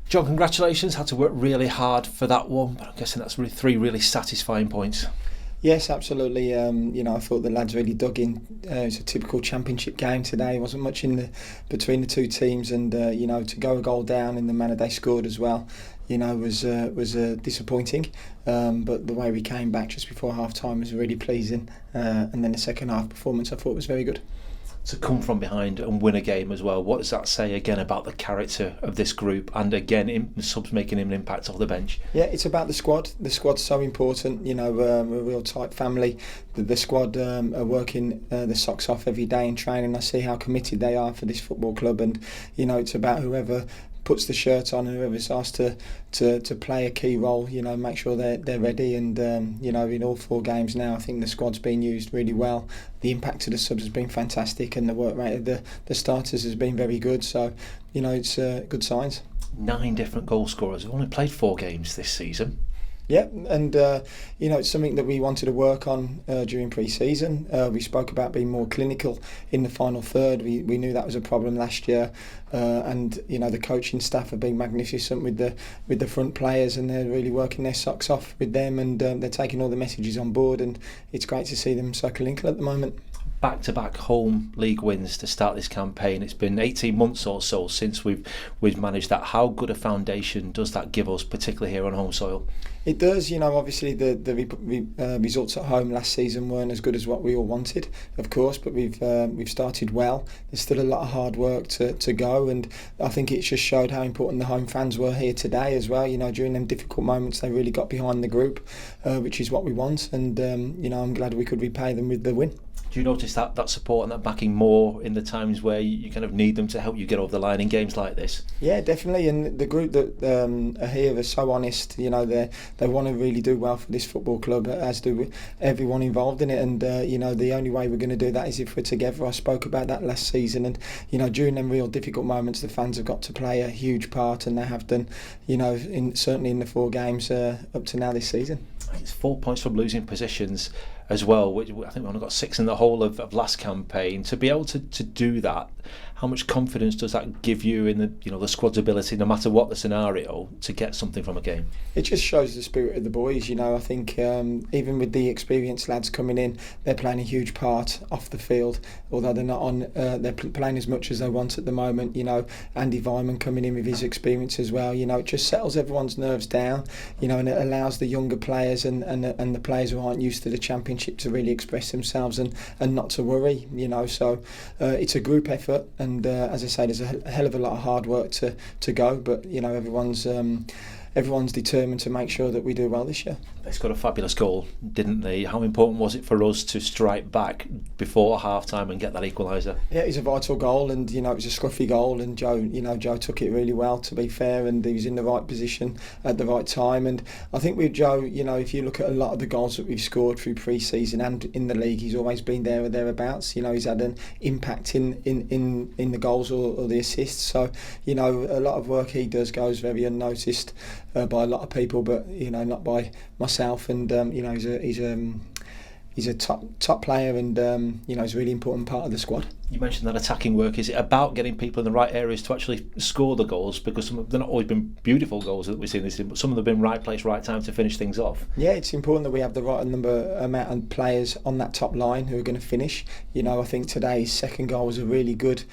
John, congratulations. Had to work really hard for that one, but I'm guessing that's really three really satisfying points. Yes, absolutely. I thought the lads really dug in. It was a typical championship game today. There wasn't much between the two teams, and to go a goal down in the manner they scored as well, was disappointing. But the way we came back just before half time was really pleasing. And then the second half performance I thought was very good. To come from behind and win a game as well, what does that say again about the character of this group, and again subs making an impact off the bench? Yeah, it's about the squad. The squad's so important. We're a real tight family. The squad are working their socks off every day in training. I see how committed they are for this football club, and it's about whoever puts the shirt on and whoever's asked to play a key role, make sure they're ready. And in all four games now, I think the squad's been used really well. The impact of the subs has been fantastic, and the work rate of the starters has been very good. So it's good signs. 9 different goal scorers. We've only played 4 games this season. Yeah, and it's something that we wanted to work on during pre-season. We spoke about being more clinical in the final third. We knew that was a problem last year, and the coaching staff have been magnificent with the front players, and they're really working their socks off with them, and they're taking all the messages on board, and it's great to see them so clinical at the moment. Back-to-back home league wins to start this campaign. It's been 18 months or so since we've managed that. How good a foundation does that give us, particularly here on home soil? It does. Obviously the results at home last season weren't as good as what we all wanted, of course, but we've started well. There's still a lot of hard work to go, and I think it just showed how important the home fans were here today as well. During them difficult moments, they really got behind the group, which is what we want, and I'm glad we could repay them with the win. Do you notice that support and that backing more in the times where you kind of need them to help you get over the line in games like this? Yeah, definitely. And the group that are here are so honest. They want to really do well for this football club, as do everyone involved in it. And the only way we're going to do that is if we're together. I spoke about that last season, and during them real difficult moments, the fans have got to play a huge part, and they have done. Certainly in the 4 games up to now this season. It's 4 points from losing positions as well, which I think we only got 6 in the whole of last campaign. To be able to do that, how much confidence does that give you in the squad's ability, no matter what the scenario, to get something from a game? It just shows the spirit of the boys. I think even with the experienced lads coming in, they're playing a huge part off the field. Although they're not on, they're playing as much as they want at the moment. Andy Vyman coming in with his experience as well. It just settles everyone's nerves down. And it allows the younger players and the players who aren't used to the championship to really express themselves and not to worry. So it's a group effort. And as I say, there's a hell of a lot of hard work to go, but everyone's determined to make sure that we do well this year. They scored a fabulous goal, didn't they? How important was it for us to strike back before half-time and get that equaliser? Yeah, it was a vital goal, and it was a scruffy goal, and Joe took it really well, to be fair, and he was in the right position at the right time. And I think with Joe, if you look at a lot of the goals that we've scored through pre-season and in the league, he's always been there or thereabouts. He's had an impact in the goals or the assists. So a lot of work he does goes very unnoticed by a lot of people, but not by myself. And he's a top player, and he's a really important part of the squad. You mentioned that attacking work. Is it about getting people in the right areas to actually score the goals? Because they've not always been beautiful goals that we've seen this in, but some of them have been right place, right time to finish things off. Yeah, it's important that we have the right amount of players on that top line who are going to finish. I think today's second goal was a really good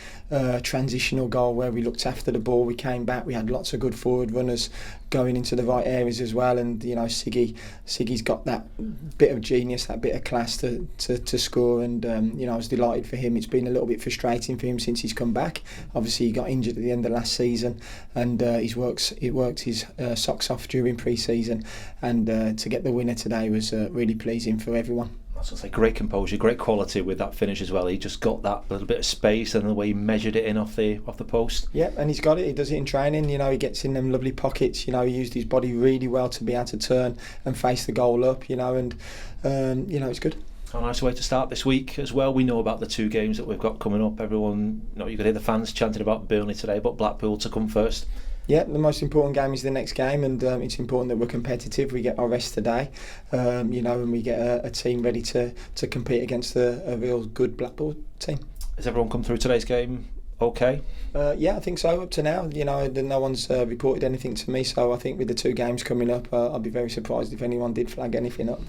transitional goal where we looked after the ball, we came back, we had lots of good forward runners going into the right areas as well, and Siggy's got that bit of genius, that bit of class to score, and I was delighted for him. It's been a little bit frustrating for him since he's come back. Obviously he got injured at the end of last season, and he worked his socks off during pre-season, and to get the winner today was really pleasing for everyone. I was going to say, great composure, great quality with that finish as well. He just got that little bit of space, and the way he measured it in off the post. Yeah, and he's got it. He does it in training. He gets in them lovely pockets. He used his body really well to be able to turn and face the goal up. And it's good. A nice way to start this week as well. We know about the 2 games that we've got coming up. Everyone, you could hear the fans chanting about Burnley today, but Blackpool to come first. Yeah, the most important game is the next game, and it's important that we're competitive. We get our rest today, and we get a team ready to compete against a real good Blackpool team. Has everyone come through today's game okay? Yeah, I think so. Up to now, no one's reported anything to me. So I think with the 2 games coming up, I'd be very surprised if anyone did flag anything up.